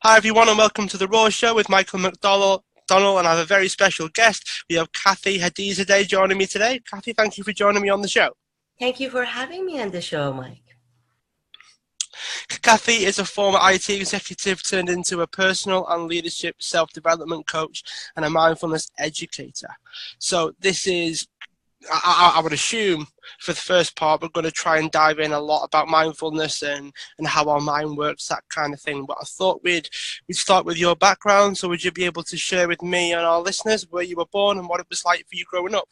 Hi everyone and welcome to The Raw Show with Michael McDonald, and I have a very special guest. We have Hadizadeh joining me today. Kathy, thank you for joining me on the show. Thank you for having me on the show, Mike. Kathy is a former IT executive turned into a personal and leadership self-development coach and a mindfulness educator. So this is, I would assume, for the first part, we're going to try and dive in a lot about mindfulness and how our mind works, that kind of thing. But I thought we'd start with your background. So would you be able to share with me and our listeners where you were born and what it was like for you growing up?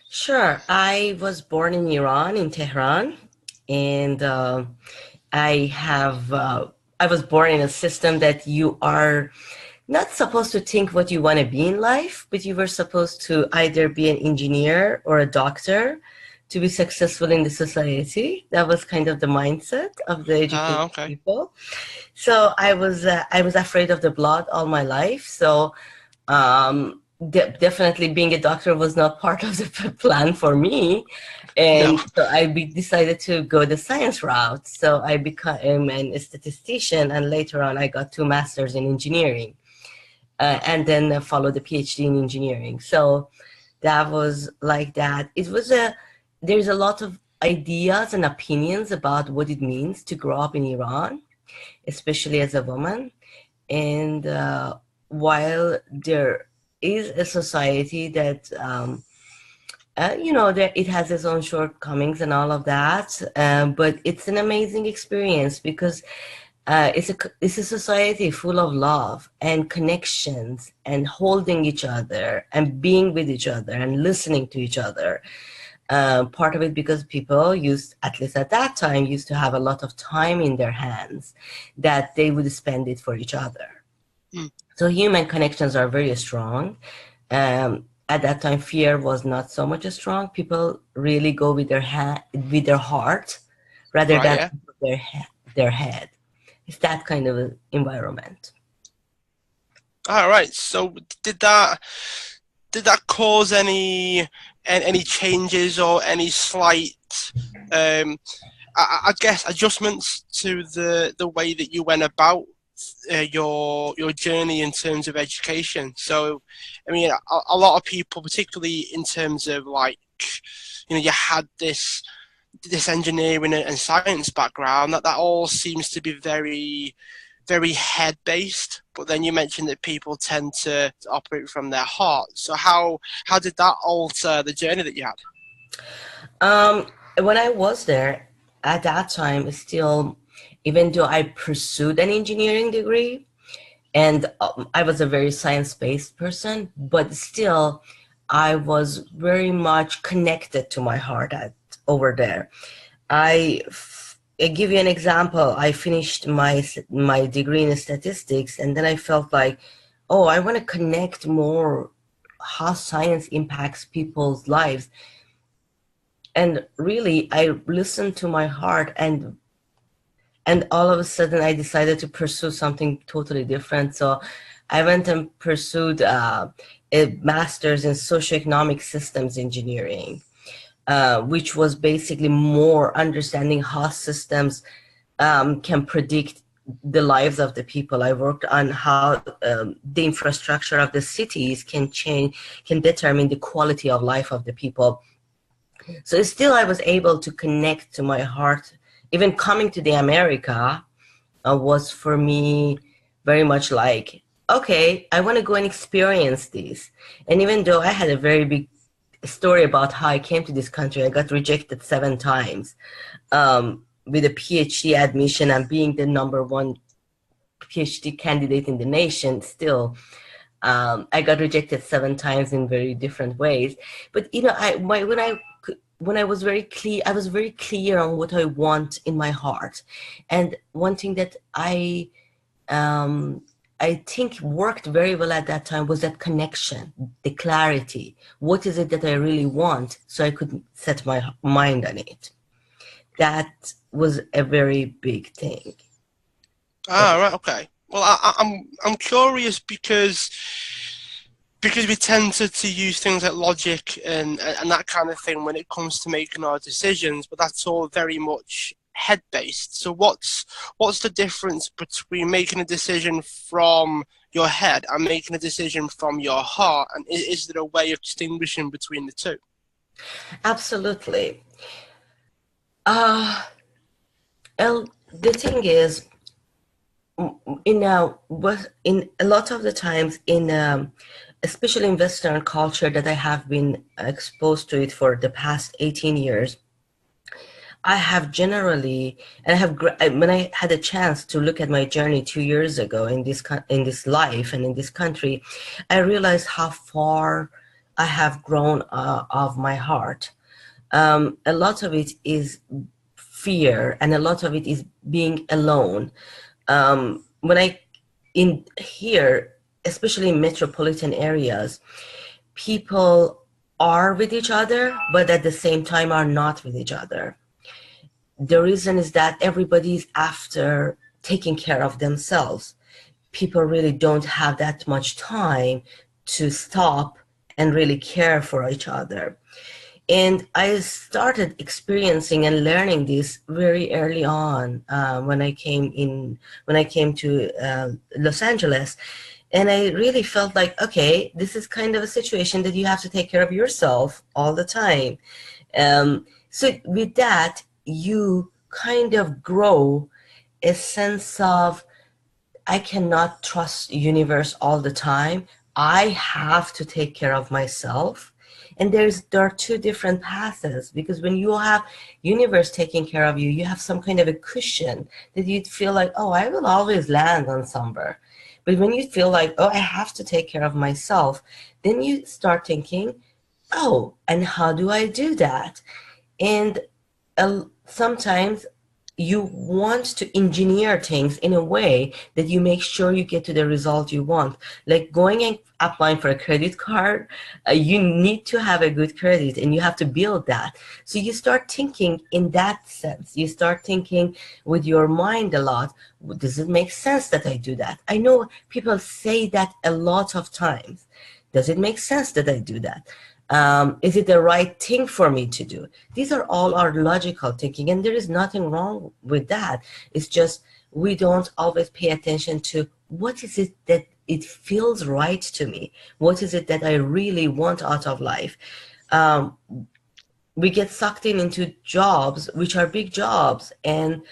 Sure. I was born in Iran, in Tehran, and I was born in a system that you are not supposed to think what you want to be in life, but you were supposed to either be an engineer or a doctor to be successful in the society. That was kind of the mindset of the educated people. So I was afraid of the blood all my life. So definitely being a doctor was not part of the plan for me. And so I decided to go the science route. So I became a statistician, and later on I got 2 masters in engineering. And then followed the PhD in engineering. So that was like that. There's a lot of ideas and opinions about what it means to grow up in Iran, especially as a woman. And while there is a society that, that it has its own shortcomings and all of that, but it's an amazing experience because it's a society full of love and connections and holding each other and being with each other and listening to each other. Part of it because people at least at that time, used to have a lot of time in their hands that they would spend it for each other. So human connections are very strong. At that time, fear was not so much strong. People really go with their heart rather than their head. It's that kind of environment. All right. So did that cause any changes or any slight, I guess, adjustments to the way that you went about your journey in terms of education? So, I mean, a lot of people, particularly in terms of you had this engineering and science background, that all seems to be very, very head based, but then you mentioned that people tend to operate from their heart. So how did that alter the journey that you had? When I was there at that time, still, even though I pursued an engineering degree and I was a very science-based person, but still I was very much connected to my heart over there. I give you an example. I finished my degree in statistics, and then I felt like, oh, I want to connect more how science impacts people's lives. And really, I listened to my heart, and all of a sudden, I decided to pursue something totally different. So I went and pursued a master's in socioeconomic systems engineering. Which was basically more understanding how systems can predict the lives of the people. I worked on how the infrastructure of the cities can determine the quality of life of the people. So still I was able to connect to my heart. Even coming to the America was for me very much like, okay, I want to go and experience this. And even though I had a very big story about how I came to this country, I got rejected 7 times with a PhD admission and being the #1 PhD candidate in the nation. Still, I got rejected 7 times in very different ways. But when I was very clear, I was very clear on what I want in my heart, and one thing that I think worked very well at that time was that connection, the clarity. What is it that I really want? So I could set my mind on it. That was a very big thing. Right, okay. Well, I'm curious because we tend to use things like logic and that kind of thing when it comes to making our decisions, but that's all very much head-based. So what's the difference between making a decision from your head and making a decision from your heart? And is there a way of distinguishing between the two? Absolutely. Uh, the thing is, in a lot of the times especially in Western culture that I have been exposed to it for the past 18 years, I have generally, and when I had a chance to look at my journey 2 years ago in this life and in this country, I realized how far I have grown of my heart. A lot of it is fear, and a lot of it is being alone. When I in here, especially in metropolitan areas, people are with each other, but at the same time are not with each other. The reason is that everybody's after taking care of themselves. People really don't have that much time to stop and really care for each other. And I started experiencing and learning this very early on when I came to Los Angeles. And I really felt like, okay, this is kind of a situation that you have to take care of yourself all the time. So with that, you kind of grow a sense of, I cannot trust universe all the time. I have to take care of myself. And there are two different paths, because when you have universe taking care of you, you have some kind of a cushion that you feel like, oh, I will always land on somewhere. But when you feel like, oh, I have to take care of myself, then you start thinking, oh, and how do I do that? And sometimes you want to engineer things in a way that you make sure you get to the result you want. Like going and applying for a credit card, you need to have a good credit and you have to build that. So you start thinking in that sense. You start thinking with your mind a lot. Does it make sense that I do that? I know people say that a lot of times. Does it make sense that I do that? Is it the right thing for me to do? These are all our logical thinking, and there is nothing wrong with that. It's just we don't always pay attention to what is it that it feels right to me. What is it that I really want out of life? We get sucked into jobs, which are big jobs and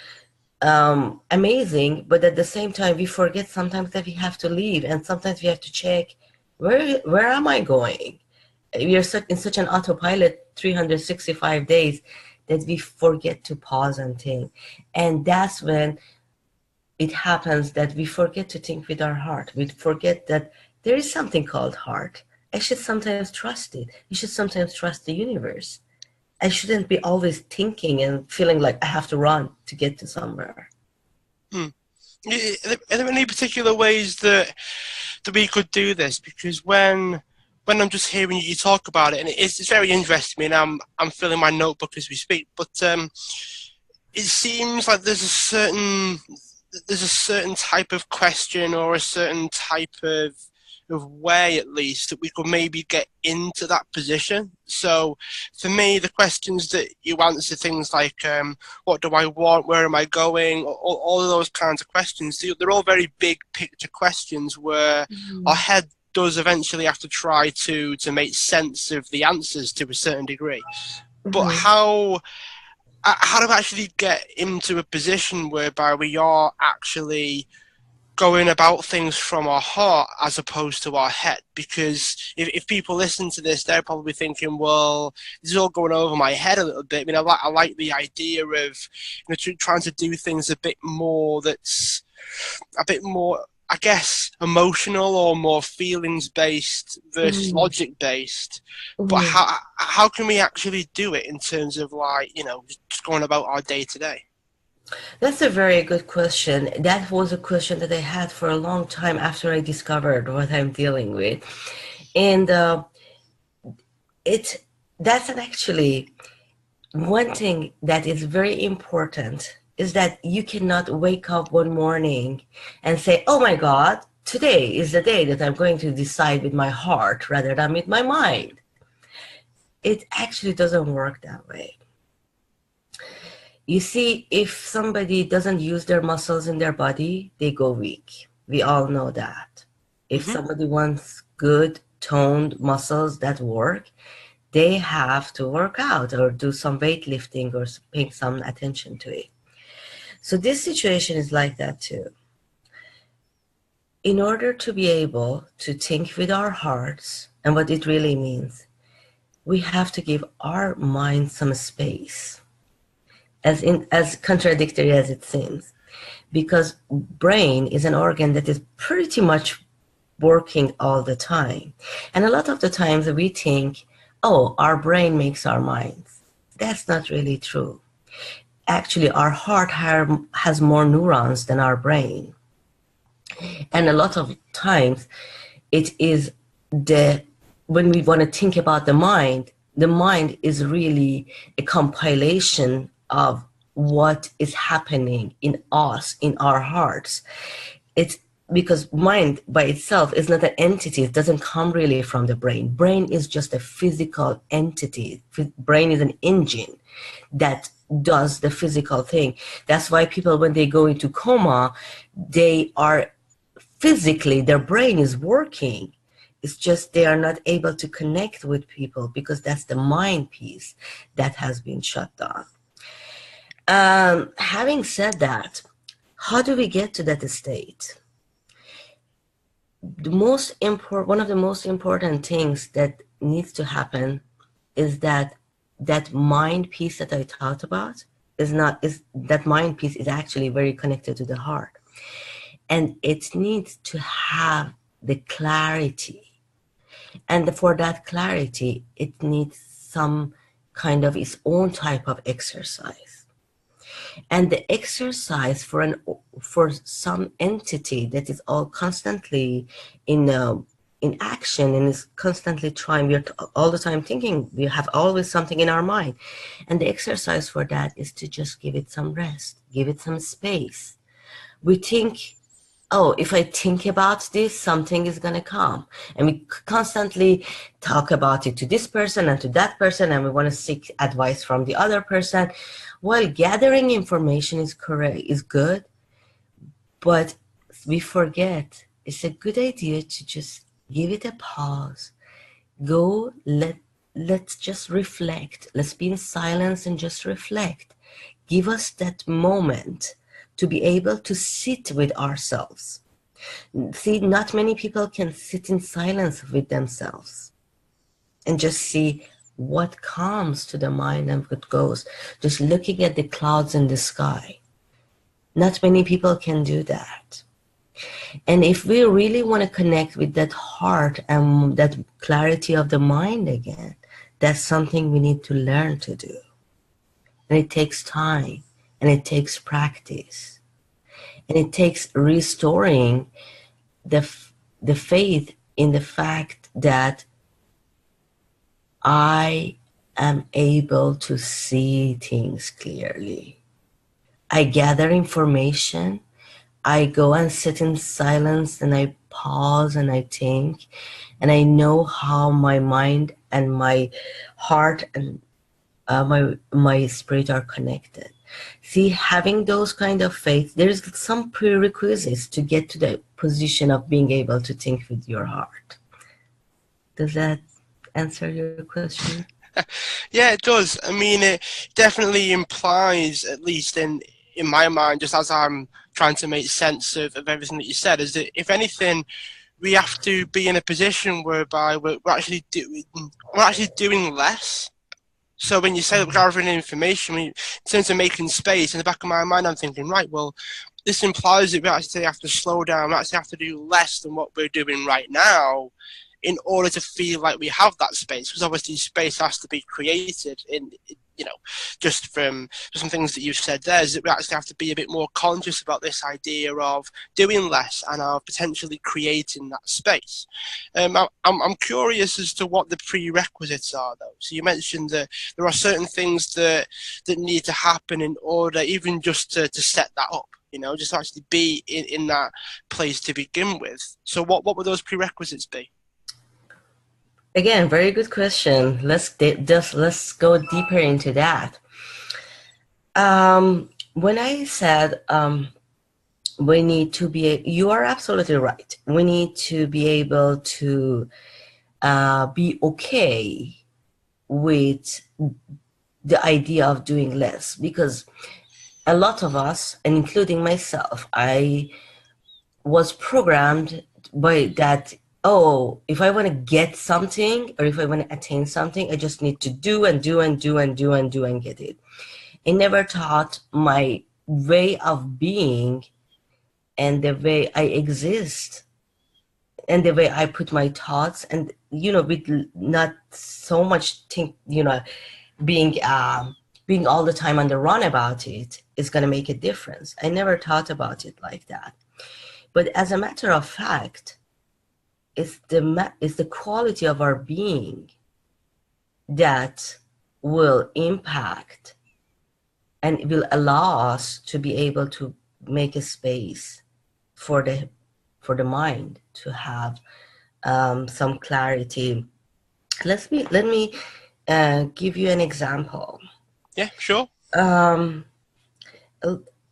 amazing, but at the same time, we forget sometimes that we have to leave, and sometimes we have to check, where am I going? We are in such an autopilot 365 days that we forget to pause and think. And that's when it happens that we forget to think with our heart. We forget that there is something called heart. I should sometimes trust it. You should sometimes trust the universe. I shouldn't be always thinking and feeling like I have to run to get to somewhere. Are there any particular ways that we could do this? Because when I'm just hearing you talk about it, and it's very interesting, and I'm filling my notebook as we speak. But it seems like there's a certain type of question or a certain type of way, at least, that we could maybe get into that position. So for me, the questions that you answer, things like what do I want, where am I going, all of those kinds of questions, they're all very big picture questions where our head does eventually have to try to make sense of the answers to a certain degree. But how do we actually get into a position whereby we are actually going about things from our heart as opposed to our head? Because if people listen to this, they're probably thinking, well, this is all going over my head a little bit. I mean, I like the idea of trying to do things a bit more that's a bit more, I guess, emotional or more feelings based versus logic based. But how can we actually do it in terms of just going about our day to day? That's a very good question. That was a question that I had for a long time after I discovered what I'm dealing with. And that's actually one thing that is very important, is that you cannot wake up one morning and say, oh my God, today is the day that I'm going to decide with my heart rather than with my mind. It actually doesn't work that way. You see, if somebody doesn't use their muscles in their body, they go weak. We all know that. If Hmm. somebody wants good toned muscles that work, they have to work out or do some weightlifting or pay some attention to it. So this situation is like that too. In order to be able to think with our hearts and what it really means, we have to give our mind some space, as contradictory as it seems, because brain is an organ that is pretty much working all the time. And a lot of the times we think, oh, our brain makes our minds. That's not really true. Actually, our heart has more neurons than our brain. And a lot of times it is when we want to think about the mind is really a compilation of what is happening in us, in our hearts. It's because mind by itself is not an entity. It doesn't come really from the brain. Brain is just a physical entity. Brain is an engine that does the physical thing. That's why people, when they go into coma, they are physically, their brain is working. It's just they are not able to connect with people because that's the mind piece that has been shut down. Having said that, how do we get to that state? One of the most important things that needs to happen is that mind piece that I talked about is that mind piece is actually very connected to the heart. And it needs to have the clarity. And for that clarity, it needs some kind of its own type of exercise. And the exercise for some entity that is all constantly in action and is constantly trying, we're all the time thinking, we have always something in our mind. And the exercise for that is to just give it some rest, give it some space. We think, oh, if I think about this, something is going to come. And we constantly talk about it to this person and to that person, and we want to seek advice from the other person. While gathering information is correct, is good, but we forget it's a good idea to just give it a pause. Let's just reflect. Let's be in silence and just reflect. Give us that moment to be able to sit with ourselves. See, not many people can sit in silence with themselves and just see what comes to the mind and what goes. Just looking at the clouds in the sky. Not many people can do that. And if we really want to connect with that heart and that clarity of the mind again, that's something we need to learn to do. And it takes time and it takes practice. And it takes restoring the faith in the fact that I am able to see things clearly. I gather information, I go and sit in silence and I pause and I think, and I know how my mind and my heart and my spirit are connected. See, having those kind of faith, there's some prerequisites to get to the position of being able to think with your heart. Does that answer your question? Yeah, it does. I mean, it definitely implies, at least in my mind, just as I'm trying to make sense of everything that you said, is that if anything, we have to be in a position whereby we're actually doing less. So when you say that we're gathering information, in terms of making space, in the back of my mind, I'm thinking, right, well, this implies that we actually have to slow down, we actually have to do less than what we're doing right now in order to feel like we have that space, because obviously space has to be created in, just from some things that you've said there, is that we actually have to be a bit more conscious about this idea of doing less and of potentially creating that space. I'm curious as to what the prerequisites are, though. So you mentioned that there are certain things that need to happen in order even just to set that up, just to actually be in that place to begin with. So what would those prerequisites be? Again, very good question. Let's go deeper into that. When I said we need to be, you are absolutely right. We need to be able to be okay with the idea of doing less, because a lot of us, and including myself, I was programmed by that, oh, if I want to get something or if I want to attain something, I just need to do and do and do and do and do and get it. I never thought my way of being and the way I exist and the way I put my thoughts, and with not so much think, being all the time on the run about it is going to make a difference. I never thought about it like that. But as a matter of fact, it's the quality of our being that will impact and will allow us to be able to make a space for the mind to have some clarity. Let me give you an example. Yeah, sure.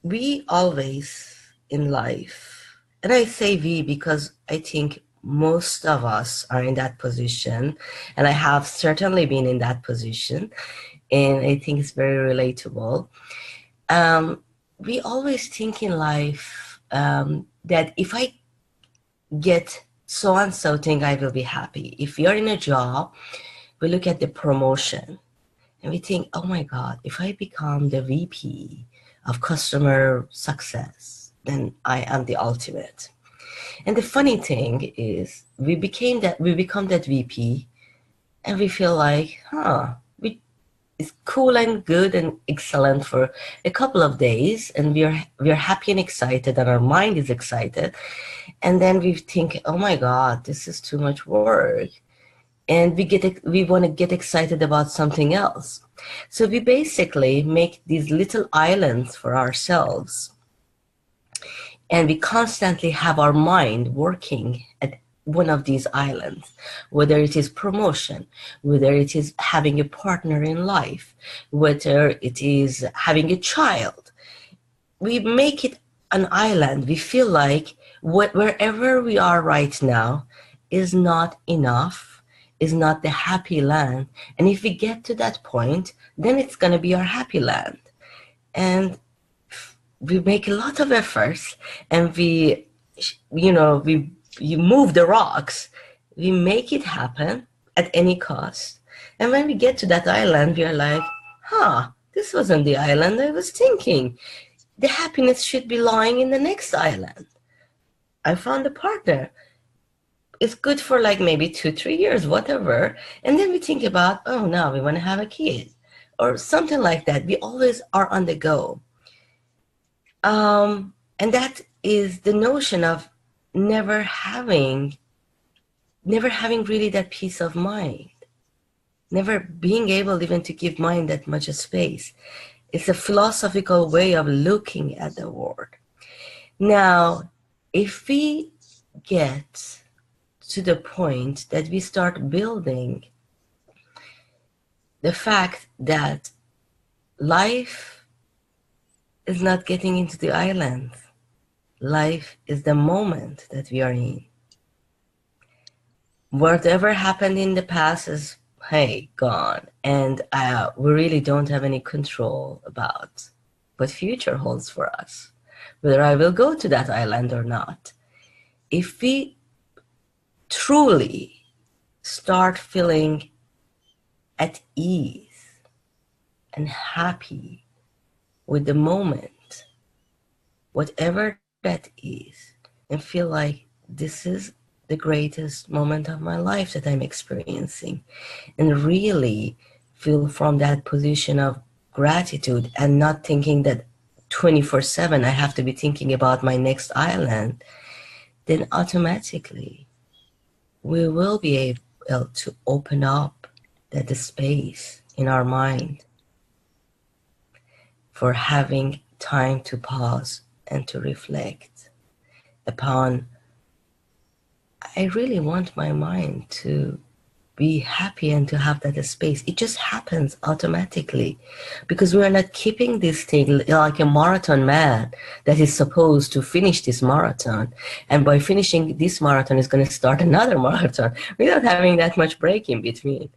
We always in life, and I say we because I think most of us are in that position, and I have certainly been in that position, and I think it's very relatable. We always think in life that if I get so and so thing, I will be happy. If you're in a job, we look at the promotion and we think, oh my God, if I become the VP of customer success, then I am the ultimate. And the funny thing is we become that VP and we feel like, it's cool and good and excellent for a couple of days, and we're happy and excited, and our mind is excited. And then we think, oh my God, this is too much work. And we want to get excited about something else. So we basically make these little islands for ourselves. And we constantly have our mind working at one of these islands, whether it is promotion, whether it is having a partner in life, whether it is having a child. We make it an island. We feel like wherever we are right now is not enough, is not the happy land. And if we get to that point, then it's going to be our happy land. And we make a lot of efforts, and you move the rocks. We make it happen at any cost. And when we get to that island, we are like, this wasn't the island I was thinking. The happiness should be lying in the next island. I found a partner. It's good for like maybe 2-3 years, whatever. And then we think about, oh, now we want to have a kid or something like that. We always are on the go. And that is the notion of never having really that peace of mind, never being able even to give mind that much space. It's a philosophical way of looking at the world. Now, if we get to the point that we start building the fact that life is not getting into the island, life is the moment that we are in. Whatever happened in the past is, hey, gone. And we really don't have any control about what future holds for us, whether I will go to that island or not. If we truly start feeling at ease and happy with the moment, whatever that is, and feel like this is the greatest moment of my life that I'm experiencing, and really feel from that position of gratitude and not thinking that 24/7 I have to be thinking about my next island, then automatically we will be able to open up that space in our mind for having time to pause and to reflect upon, I really want my mind to be happy and to have that space. It just happens automatically because we are not keeping this thing like a marathon man that is supposed to finish this marathon. And by finishing this marathon is going to start another marathon without having that much break in between.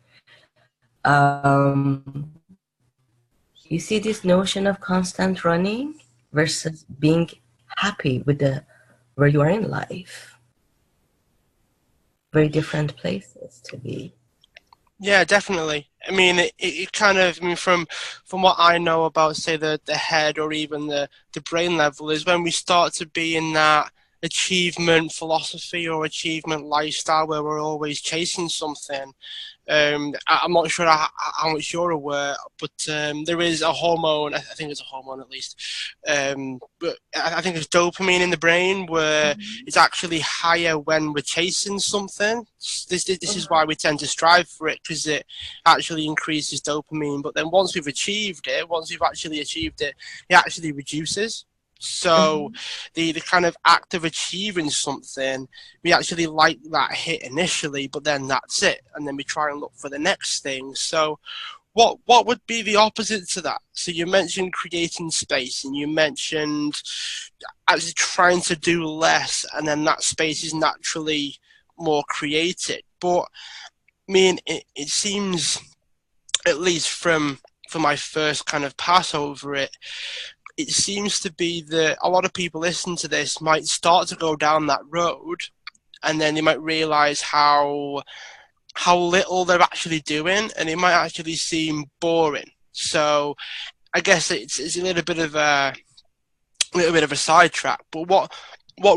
You see this notion of constant running versus being happy with the where you are in life. Very different places to be. Yeah, definitely. I mean, it kind of, I mean, from what I know about, say, the head or even the brain level, is when we start to be in that achievement philosophy or achievement lifestyle where we're always chasing something. I'm not sure how much you're aware, but there is a hormone, I think it's a hormone at least, but I think it's dopamine in the brain where it's actually higher when we're chasing something. This is why we tend to strive for it, because it actually increases dopamine. But then once we've achieved it, once we've actually achieved it, it actually reduces. So the kind of act of achieving something, we actually like that hit initially, but then that's it. And then we try and look for the next thing. So what would be the opposite to that? So you mentioned creating space, and you mentioned actually trying to do less, and then that space is naturally more created. But I mean, it seems, at least from my first kind of pass over it, it seems to be that a lot of people listening to this might start to go down that road, and then they might realize how little they're actually doing, and it might actually seem boring. So I guess it's a little bit of a sidetrack. But what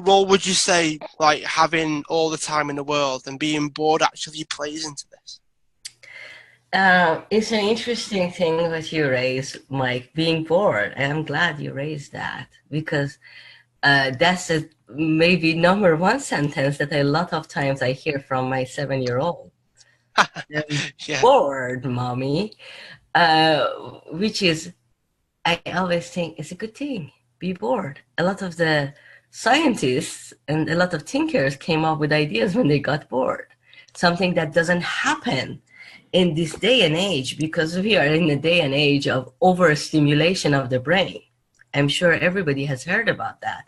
role would you say, like, having all the time in the world and being bored actually plays into this? It's an interesting thing that you raised, Mike, being bored. And I'm glad you raised that because that's a maybe number one sentence that a lot of times I hear from my 7-year-old. I'm Yeah. bored, mommy. Which is, I always think it's a good thing. Be bored. A lot of the scientists and a lot of thinkers came up with ideas when they got bored. Something that doesn't happen in this day and age, because we are in a day and age of overstimulation of the brain. I'm sure everybody has heard about that.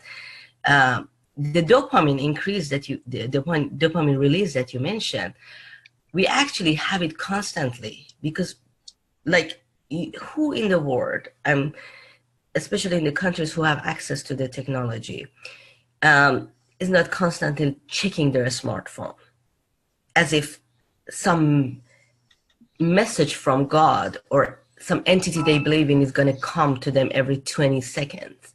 The dopamine increase that the dopamine release that you mentioned, we actually have it constantly because, like, who in the world, especially in the countries who have access to the technology, is not constantly checking their smartphone as if some message from God or some entity they believe in is going to come to them every 20 seconds.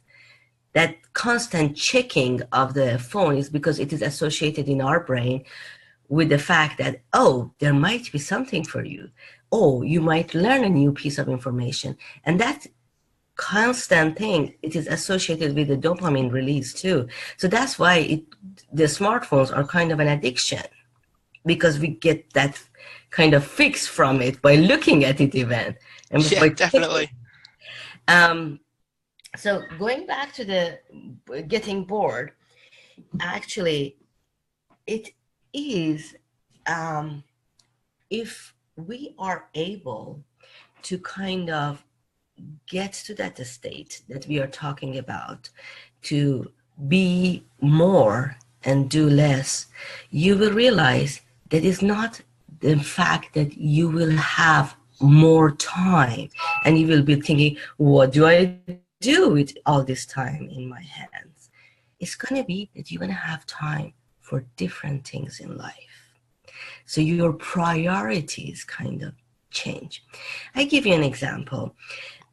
That constant checking of the phone is because it is associated in our brain with the fact that, oh, there might be something for you. Oh, you might learn a new piece of information. And that constant thing, it is associated with the dopamine release too. So that's why the smartphones are kind of an addiction, because we get that kind of fix from it by looking at it even. And Yeah, definitely. So going back to the getting bored, actually, it is, if we are able to kind of get to that state that we are talking about, to be more and do less, you will realize that it's not the fact that you will have more time and you will be thinking, what do I do with all this time in my hands? It's going to be that you're going to have time for different things in life. So your priorities kind of change. I give you an example.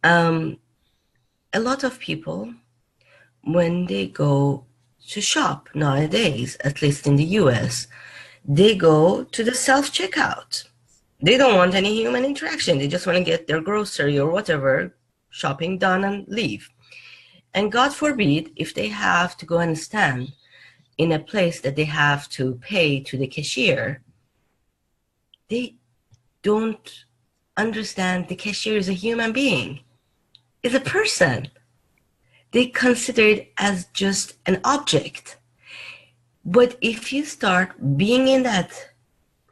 A lot of people, when they go to shop nowadays, at least in the US, they go to the self-checkout. They don't want any human interaction. They just want to get their grocery or whatever shopping done and leave. And God forbid, if they have to go and stand in a place that they have to pay to the cashier, they don't understand the cashier is a human being, is a person. They consider it as just an object. But if you start being in that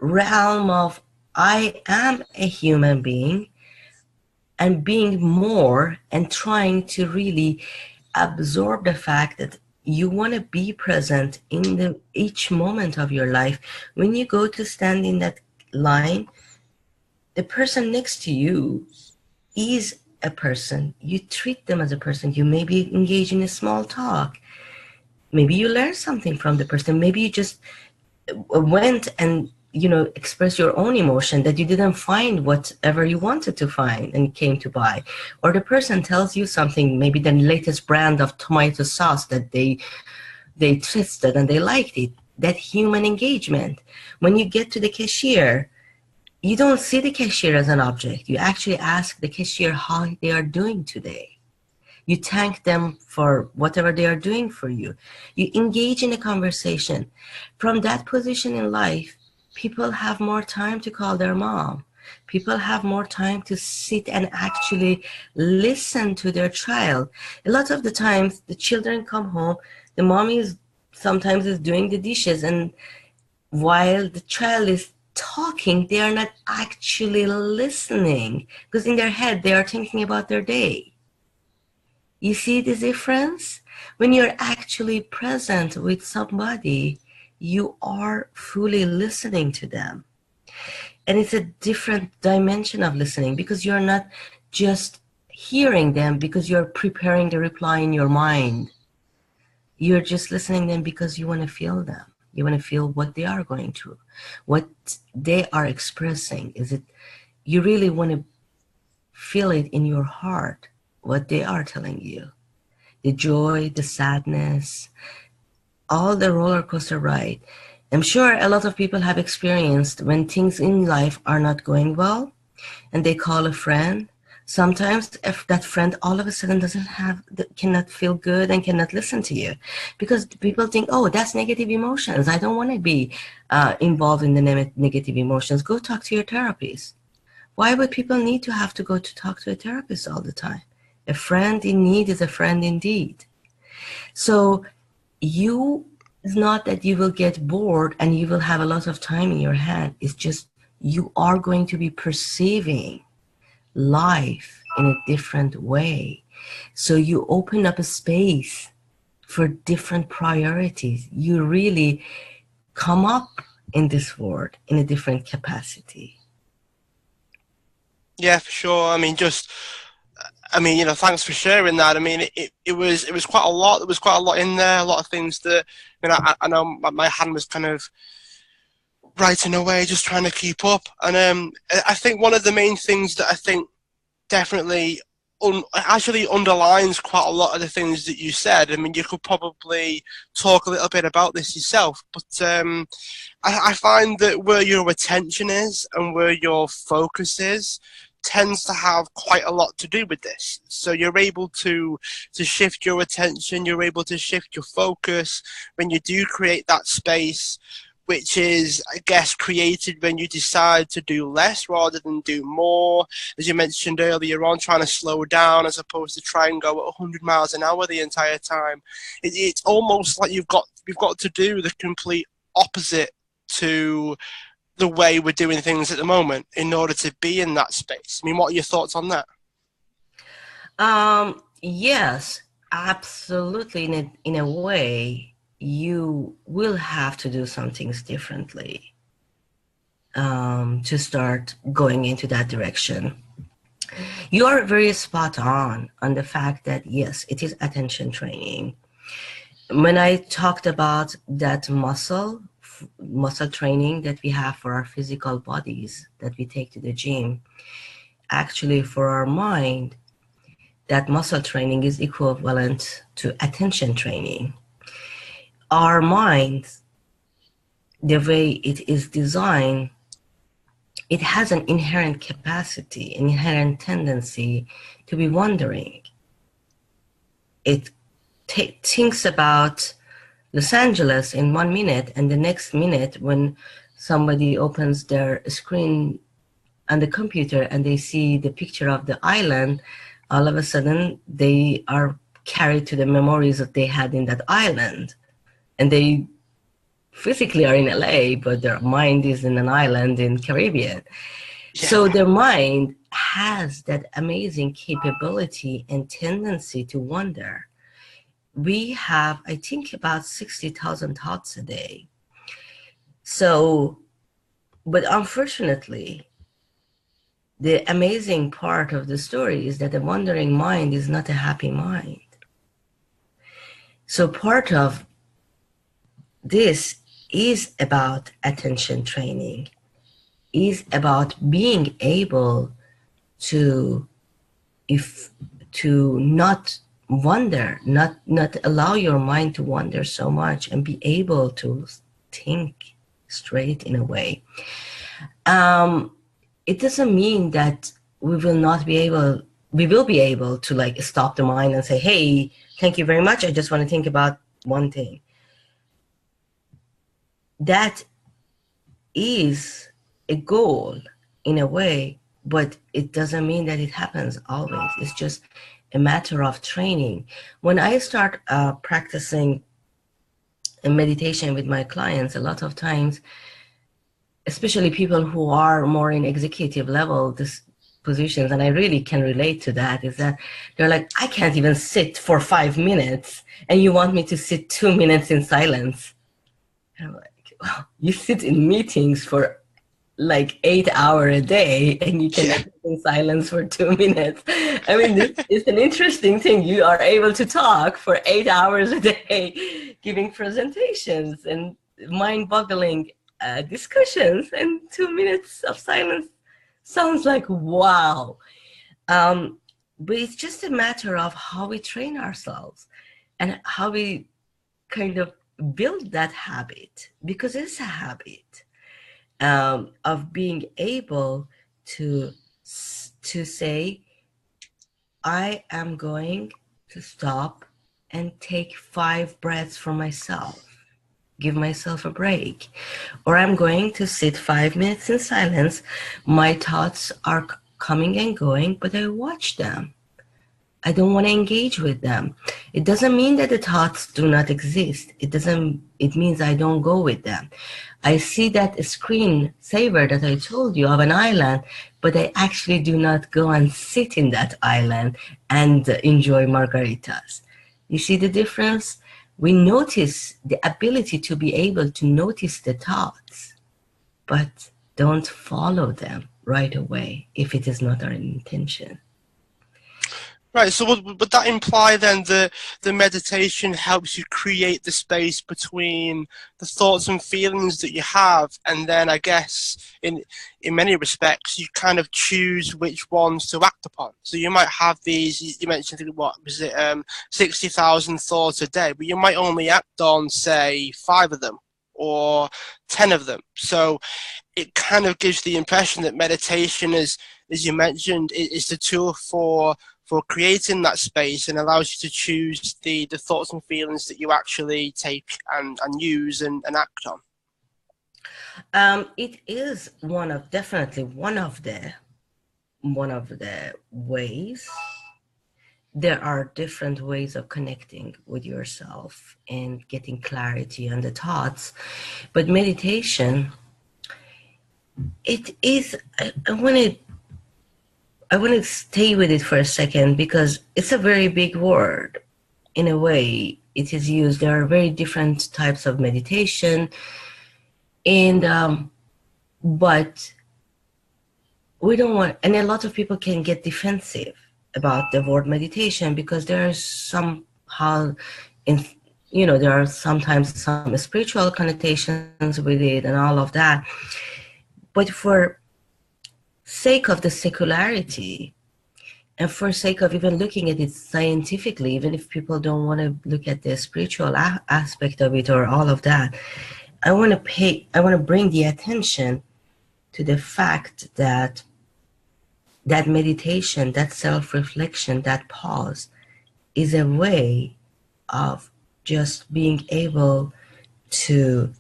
realm of I am a human being and being more and trying to really absorb the fact that you want to be present in the each moment of your life. When you go to stand in that line, the person next to you is a person. You treat them as a person. You maybe engage in a small talk. Maybe you learn something from the person. Maybe you just went and express your own emotion that you didn't find whatever you wanted to find and came to buy. Or the person tells you something, maybe the latest brand of tomato sauce that they tested and they liked it. That human engagement. When you get to the cashier, you don't see the cashier as an object. You actually ask the cashier how they are doing today. You thank them for whatever they are doing for you. You engage in a conversation. From that position in life, people have more time to call their mom. People have more time to sit and actually listen to their child. A lot of the times, the children come home, the mommy sometimes is doing the dishes, and while the child is talking, they are not actually listening because in their head, they are thinking about their day. You see the difference? When you're actually present with somebody, you are fully listening to them. And it's a different dimension of listening because you're not just hearing them because you're preparing the reply in your mind. You're just listening to them because you want to feel them. You want to feel what they are going through, what they are expressing. You really want to feel it in your heart, what they are telling you. The joy, the sadness, all the roller coaster ride. I'm sure a lot of people have experienced when things in life are not going well and they call a friend. Sometimes if that friend all of a sudden cannot feel good and cannot listen to you because people think, oh, that's negative emotions. I don't want to be involved in the negative emotions. Go talk to your therapist. Why would people need to have to go to talk to a therapist all the time? A friend in need is a friend indeed. So it's not that you will get bored and you will have a lot of time in your hand. It's just you are going to be perceiving life in a different way. So you open up a space for different priorities. You really come up in this world in a different capacity. Yeah, for sure. Thanks for sharing that. It was quite a lot. There was quite a lot in there, a lot of things that, I know my hand was kind of writing away, just trying to keep up. And I think one of the main things that I think definitely actually underlines quite a lot of the things that you said. You could probably talk a little bit about this yourself, but I find that where your attention is and where your focus is tends to have quite a lot to do with this. So you're able to shift your attention, you're able to shift your focus when you do create that space, which is, I guess, created when you decide to do less rather than do more. As you mentioned earlier on, trying to slow down as opposed to try and go at 100 miles an hour the entire time. It's almost like we've got to do the complete opposite to the way we're doing things at the moment in order to be in that space. What are your thoughts on that? Yes, absolutely. In a way, you will have to do some things differently to start going into that direction. You are very spot on the fact that, yes, it is attention training. When I talked about that muscle training that we have for our physical bodies that we take to the gym, actually for our mind, that muscle training is equivalent to attention training. Our mind, the way it is designed, it has an inherent capacity, an inherent tendency to be wandering. It thinks about Los Angeles in 1 minute, and the next minute when somebody opens their screen on the computer and they see the picture of the island, all of a sudden they are carried to the memories that they had in that island, and they physically are in LA, but their mind is in an island in Caribbean. Yeah. So their mind has that amazing capability and tendency to wonder. We have, I think, about 60,000 thoughts a day. So, but unfortunately, the amazing part of the story is that the wandering mind is not a happy mind. So part of this is about attention training, is about being able to, if to not wonder, not allow your mind to wander so much, and be able to think straight in a way. It doesn't mean that we will be able to like stop the mind and say, hey, thank you very much, I just want to think about one thing. That is a goal in a way, but it doesn't mean that it happens always. It's just a matter of training. When I start practicing meditation with my clients, a lot of times, especially people who are more in executive level positions, and I really can relate to that, is that they're like, I can't even sit for 5 minutes, and you want me to sit 2 minutes in silence. And I'm like, well, you sit in meetings for like 8 hours a day, and you can sit in silence for 2 minutes. I mean, this is an interesting thing. You are able to talk for 8 hours a day, giving presentations and mind-boggling discussions, and 2 minutes of silence sounds like wow. But it's just a matter of how we train ourselves and how we kind of build that habit, because it's a habit of being able to say, I am going to stop and take 5 breaths for myself, give myself a break, or I'm going to sit 5 minutes in silence. My thoughts are coming and going, but I watch them. I don't want to engage with them. It doesn't mean that the thoughts do not exist. It means I don't go with them. I see that screen saver that I told you of an island, but I actually do not go and sit in that island and enjoy margaritas. You see the difference? We notice the ability to be able to notice the thoughts, but don't follow them right away if it is not our intention. Right, so would that imply then that the meditation helps you create the space between the thoughts and feelings that you have, and then I guess in many respects you kind of choose which ones to act upon? So you might have these, you mentioned, what was it, 60,000 thoughts a day, but you might only act on, say, 5 of them or 10 of them. So it kind of gives the impression that meditation is, as you mentioned, is the tool for creating that space, and allows you to choose the thoughts and feelings that you actually take and use and act on. It is definitely one of the ways. There are different ways of connecting with yourself and getting clarity on the thoughts, but meditation, it is, I want to stay with it for a second, because it's a very big word. In a way, it is used. There are very different types of meditation, and but we don't want. And a lot of people can get defensive about the word meditation, because there are somehow, there are sometimes some spiritual connotations with it and all of that. But for sake of the secularity, and for sake of even looking at it scientifically, even if people don't want to look at the spiritual aspect of it or all of that, I want to bring the attention to the fact that meditation, that self-reflection, that pause is a way of just being able to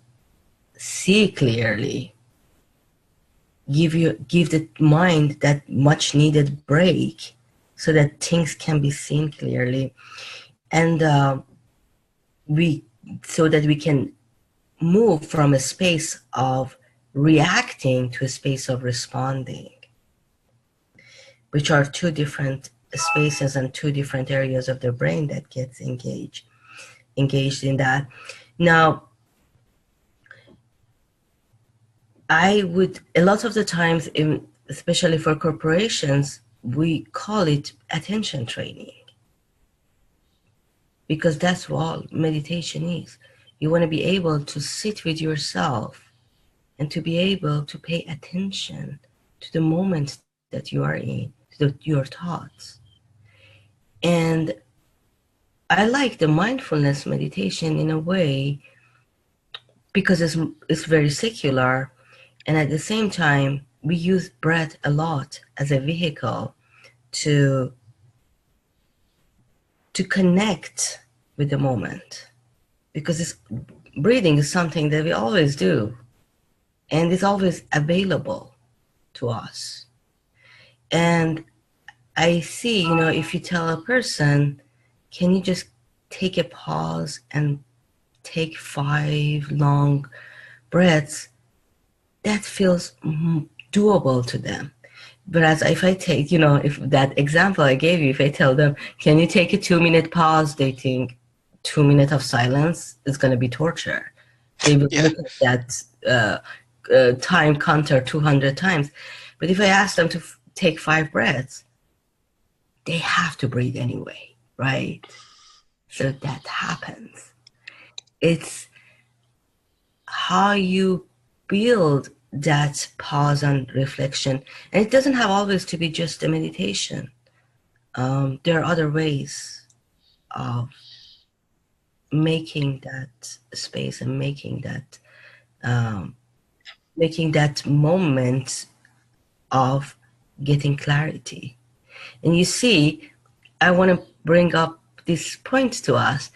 see clearly, give the mind that much needed break so that things can be seen clearly, and so that we can move from a space of reacting to a space of responding, which are two different spaces and two different areas of the brain that gets engaged in that. Now, I would, a lot of the times, especially for corporations, we call it attention training, because that's what meditation is. You want to be able to sit with yourself and to be able to pay attention to the moment that you are in, to your thoughts. And I like the mindfulness meditation in a way because it's very secular, and at the same time, we use breath a lot as a vehicle to connect with the moment, because breathing is something that we always do, and it's always available to us. And I see, if you tell a person, can you just take a pause and take 5 long breaths, that feels doable to them. Whereas if I take, if that example I gave you, if I tell them, can you take a 2-minute pause, they think 2 minutes of silence is going to be torture. They will look at that time counter 200 times. But if I ask them to take 5 breaths, they have to breathe anyway, right? So that happens. It's how you build that pause and reflection. And it doesn't have always to be just a meditation. There are other ways of making that space and making that moment of getting clarity. And you see, I want to bring up this point to us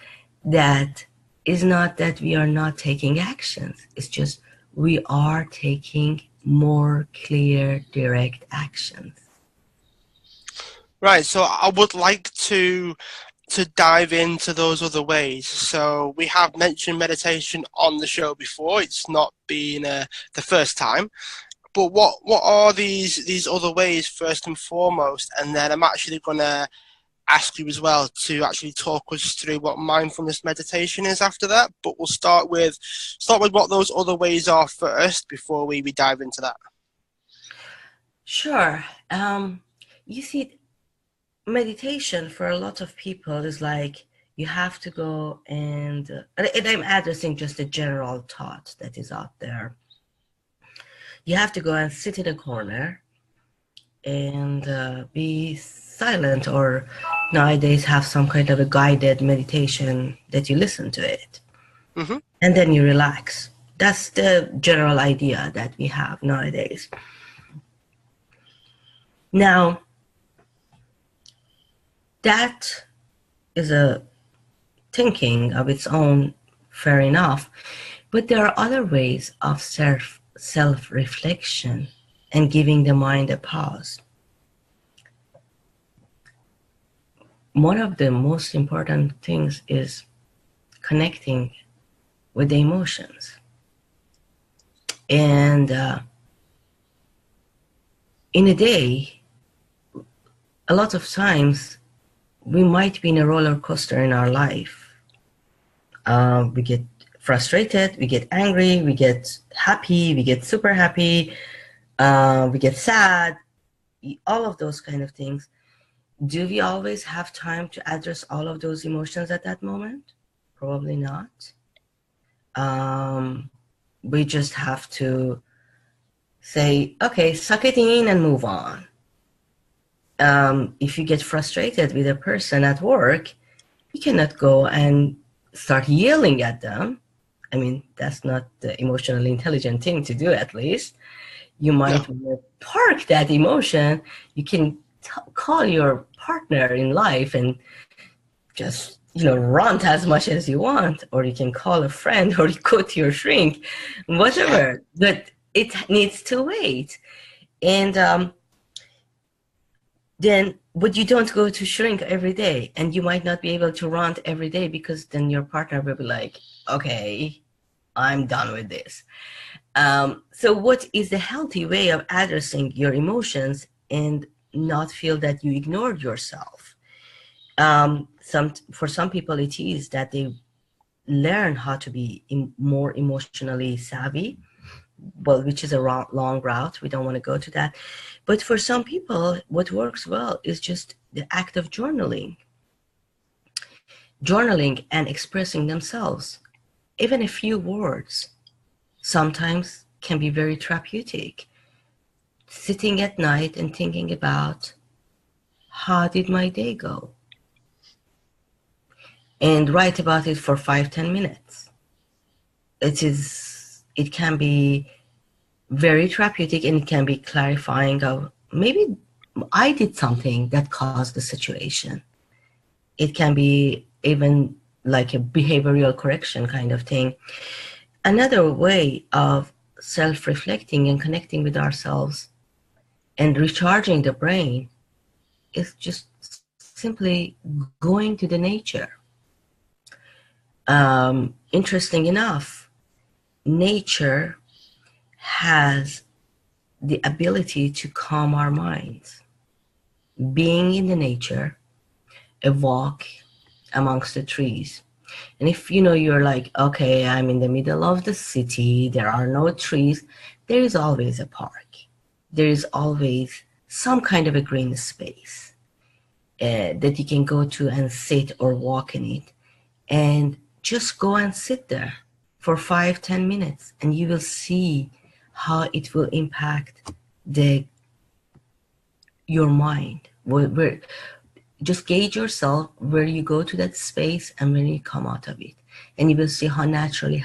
that is not that we are not taking actions. It's just we are taking more clear, direct actions. Right. So I would like to dive into those other ways. So we have mentioned meditation on the show before. It's not been the first time. But what are these other ways first and foremost? And then I'm actually going to ask you as well to actually talk us through what mindfulness meditation is after that. But we'll start with what those other ways are first before we dive into that. Sure. You see, meditation for a lot of people is like you have to go and I'm addressing just a general thought that is out there. You have to go and sit in a corner and be silent, or nowadays have some kind of a guided meditation that you listen to it. Mm-hmm. And then you relax. That's the general idea that we have nowadays. Now, that is a thinking of its own, fair enough. But there are other ways of self-reflection and giving the mind a pause. One of the most important things is connecting with the emotions. And in a day, a lot of times we might be in a roller coaster in our life. We get frustrated, we get angry, we get happy, we get super happy, we get sad, all of those kind of things. Do we always have time to address all of those emotions at that moment? Probably not. We just have to say, okay, suck it in and move on. If you get frustrated with a person at work, you cannot go and start yelling at them. I mean, that's not the emotionally intelligent thing to do, at least. You might park that emotion. You can call your partner in life and just, rant as much as you want, or you can call a friend, or you go to your shrink, whatever. But it needs to wait. And but you don't go to shrink every day, and you might not be able to rant every day, because then your partner will be like, okay, I'm done with this. So what is the healthy way of addressing your emotions and not feel that you ignored yourself? For some people, it is that they learn how to be more emotionally savvy, well, which is a long route. We don't want to go to that. But for some people, what works well is just the act of journaling and expressing themselves. Even a few words sometimes can be very therapeutic. Sitting at night and thinking about, how did my day go? And write about it for 5-10 minutes. It can be very therapeutic, and it can be clarifying of, maybe I did something that caused the situation. It can be even like a behavioral correction kind of thing. Another way of self-reflecting and connecting with ourselves and recharging the brain is just simply going to the nature. Interesting enough, nature has the ability to calm our minds. Being in the nature, a walk amongst the trees. And if you're like, okay, I'm in the middle of the city, there are no trees, there is always a park. There is always some kind of a green space that you can go to and sit or walk in it. And just go and sit there for 5-10 minutes, and you will see how it will impact your mind. Just gauge yourself where you go to that space and when you come out of it, and you will see how naturally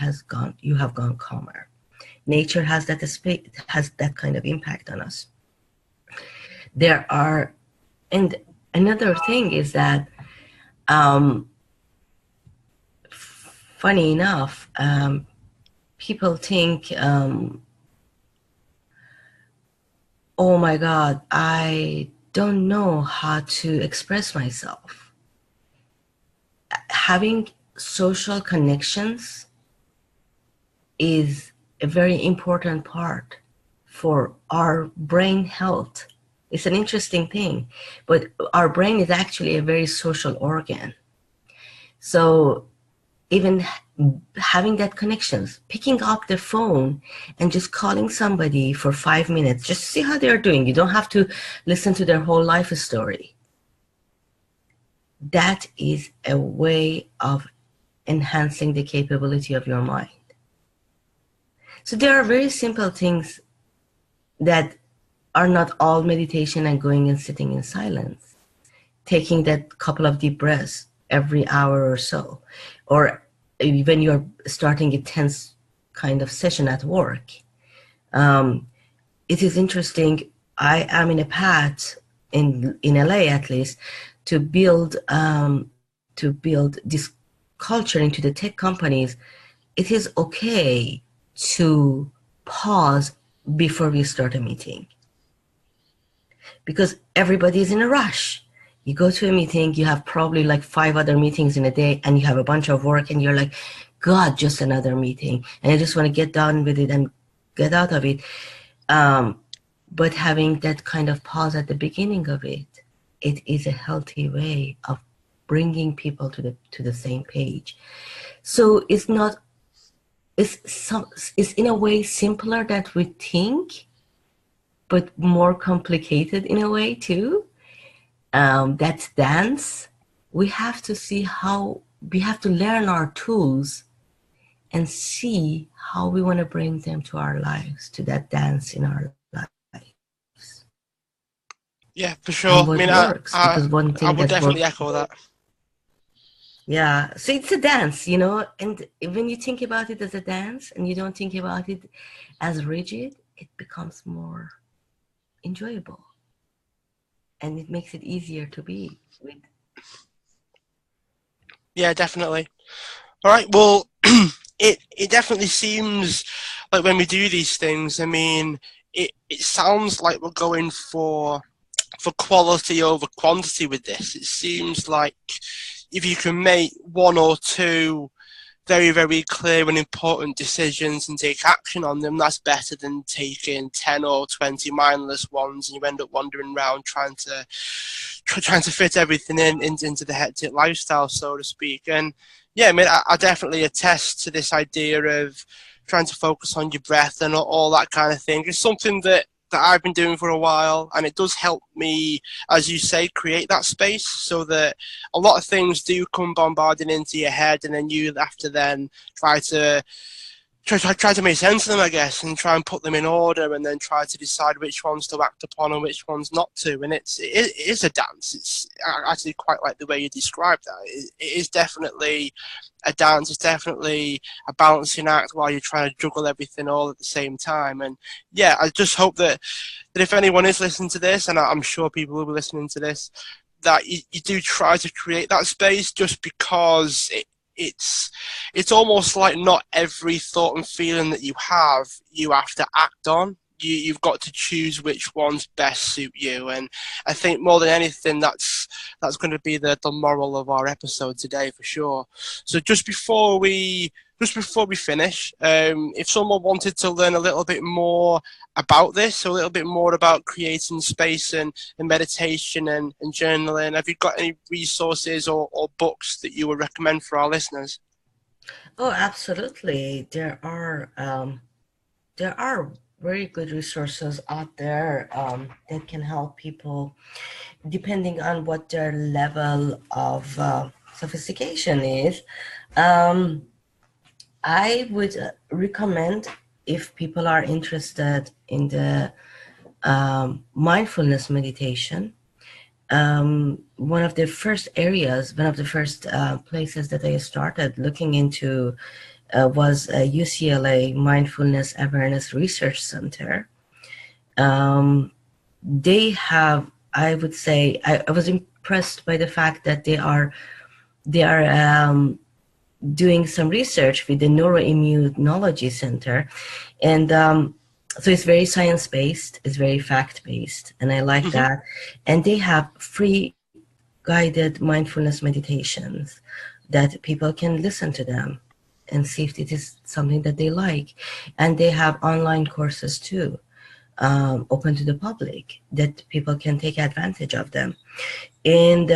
you have gone calmer. Nature has that kind of impact on us. And another thing is that, funny enough, people think, oh my God, I don't know how to express myself. Having social connections is a very important part for our brain health. It's an interesting thing, but our brain is actually a very social organ. So even having that connections, picking up the phone and just calling somebody for 5 minutes, just see how they're doing. You don't have to listen to their whole life story. That is a way of enhancing the capability of your mind. So there are very simple things that are not all meditation and going and sitting in silence. Taking that couple of deep breaths every hour or so, or when you're starting a tense kind of session at work. It is interesting. I am in a path in LA, at least, to build this culture into the tech companies. It is okay to pause before we start a meeting, because everybody is in a rush. You go to a meeting, you have probably like 5 other meetings in a day, and you have a bunch of work, and you're like, God, just another meeting. And I just want to get done with it and get out of it. But having that kind of pause at the beginning of it is a healthy way of bringing people to the same page. So it's in a way simpler that we think, but more complicated in a way too. That's dance. We have to learn our tools and see how we want to bring them to our lives, to that dance in our lives. Yeah, for sure. And what works, because one thing I would definitely works, echo that. Yeah, so it's a dance, and when you think about it as a dance and you don't think about it as rigid, it becomes more enjoyable. And it makes it easier to be with. Yeah, definitely. All right. Well, it definitely seems like when we do these things, I mean, it sounds like we're going for quality over quantity with this. It seems like if you can make 1 or 2 very, very clear and important decisions and take action on them, that's better than taking 10 or 20 mindless ones and you end up wandering around trying to fit everything into the hectic lifestyle, so to speak. And yeah, I mean, I definitely attest to this idea of trying to focus on your breath and all that kind of thing. It's something that I've been doing for a while, and it does help me, as you say, create that space so that a lot of things do come bombarding into your head, and then you have to then try to make sense of them, I guess, and try and put them in order, and then try to decide which ones to act upon and which ones not to. And it is a dance. It's I actually quite like the way you described that. It is definitely a dance. It's definitely a balancing act while you're trying to juggle everything all at the same time. And yeah, I just hope that if anyone is listening to this, and I'm sure people will be listening to this, that you do try to create that space, just because it's almost like not every thought and feeling that you have to act on. You've got to choose which ones best suit you. And I think more than anything, that's going to be the moral of our episode today, for sure. So just before we finish, if someone wanted to learn a little bit more about this, a little bit more about creating space and meditation and journaling, have you got any resources or books that you would recommend for our listeners? Oh, absolutely. There are very good resources out there that can help people depending on what their level of sophistication is. I would recommend, if people are interested in the mindfulness meditation, one of the first places that I started looking into was UCLA Mindfulness Awareness Research Center. They have, I would say, I was impressed by the fact that they are doing some research with the Neuroimmunology Center, and so it's very science-based, it's very fact-based, and I like that. And they have free guided mindfulness meditations that people can listen to them and see if it is something that they like. And they have online courses too, open to the public, that people can take advantage of them. And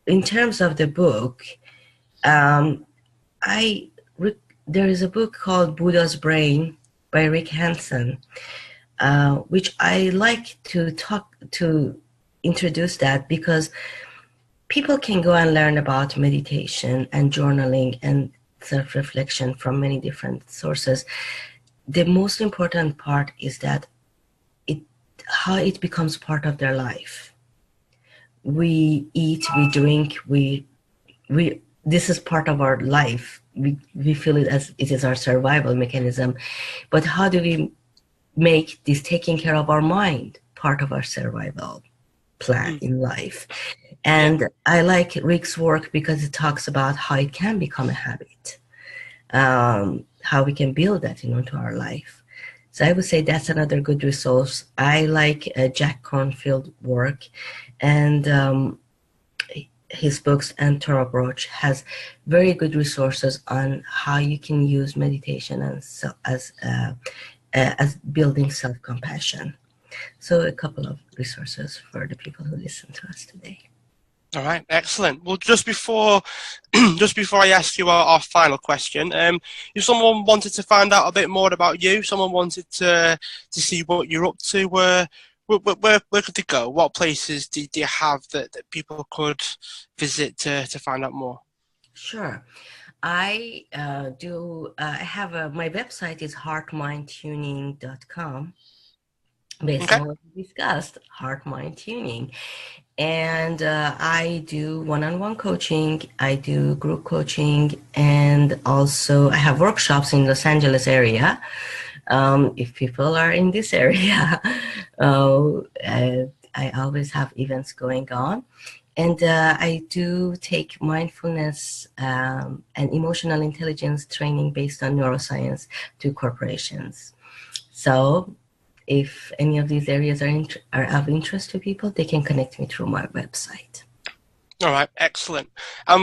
in terms of the book, there is a book called Buddha's Brain by Rick Hanson, which I like to introduce that, because people can go and learn about meditation and journaling and self-reflection from many different sources. The most important part is that how it becomes part of their life. We eat, we drink, we this is part of our life. We feel it as it is our survival mechanism. But how do we make this taking care of our mind part of our survival plan in life? And I like Rick's work because it talks about how it can become a habit, how we can build that into our life. So I would say that's another good resource. I like Jack Cornfield's work, and his books, and Tara Brach has very good resources on how you can use meditation as building self-compassion. So a couple of resources for the people who listen to us today. All right, excellent. Well, just before I ask you our final question, if someone wanted to find out a bit more about you, someone wanted to see what you're up to, where could they go? What places do you have that people could visit to find out more? Sure. I have my website is heartmindtuning.com, based on what we discussed, heart mind tuning. And I do one-on-one coaching, I do group coaching, and also I have workshops in Los Angeles area. If people are in this area, I always have events going on. And I do take mindfulness and emotional intelligence training based on neuroscience to corporations. So if any of these areas are of interest to people, they can connect me through my website. All right, excellent.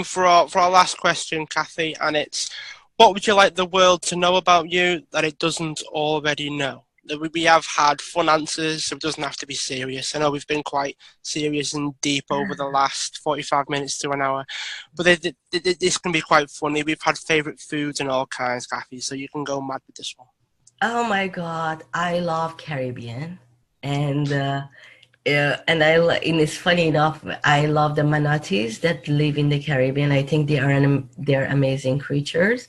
For our last question, Kathy, and it's, What would you like the world to know about you that it doesn't already know? That we have had fun answers, so it doesn't have to be serious. I know we've been quite serious and deep over the last 45 minutes to an hour, but this can be quite funny. We've had favourite foods and all kinds, Kathy, so you can go mad with this one. Oh my God, I love Caribbean, and and it's funny enough, I love the manatees that live in the Caribbean. I think they're amazing creatures.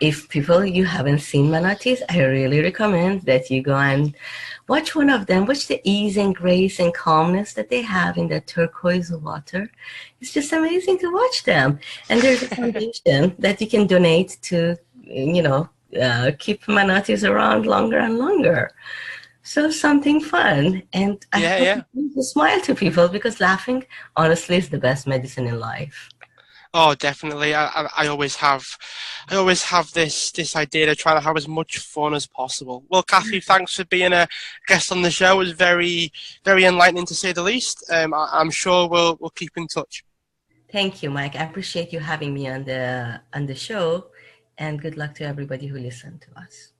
If people you haven't seen manatees, I really recommend that you go and watch one of them. Watch the ease and grace and calmness that they have in the turquoise water. It's just amazing to watch them. And there's a foundation that you can donate to, keep manatees around longer and longer. So something fun. And I Yeah, hope yeah. it brings a smile to people because laughing, honestly, is the best medicine in life. Oh, definitely. I always have this idea of trying to have as much fun as possible. Well, Kathy, thanks for being a guest on the show. It was very enlightening to say the least. I'm sure we'll keep in touch. Thank you, Mike. I appreciate you having me on the show, and good luck to everybody who listened to us.